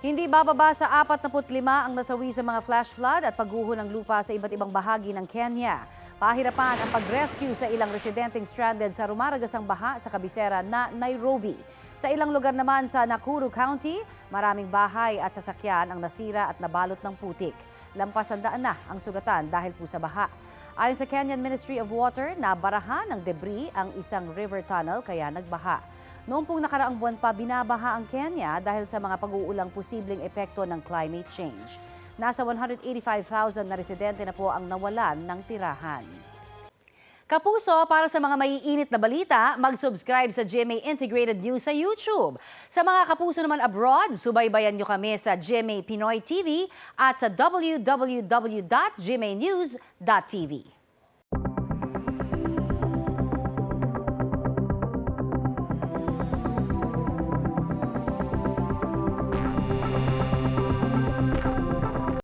Hindi bababa sa 45 ang nasawi sa mga flash flood at pagguho ng lupa sa iba't ibang bahagi ng Kenya. Pahirapan ang pag-rescue sa ilang residenteng stranded sa rumaragasang baha sa kabisera na Nairobi. Sa ilang lugar naman sa Nakuru County, maraming bahay at sasakyan ang nasira at nabalot ng putik. Lampas 100 na ang sugatan dahil po sa baha. Ayon sa Kenyan Ministry of Water, nabarahan ng debris ang isang river tunnel kaya nagbaha. Noong pong nakaraang buwan pa, binabaha ang Kenya dahil sa mga pag-uulang posibleng epekto ng climate change. Nasa 185,000 na residente na po ang nawalan ng tirahan. Kapuso, para sa mga maiinit na balita, mag-subscribe sa GMA Integrated News sa YouTube. Sa mga kapuso naman abroad, subaybayan nyo kami sa GMA Pinoy TV at sa www.gmanews.tv.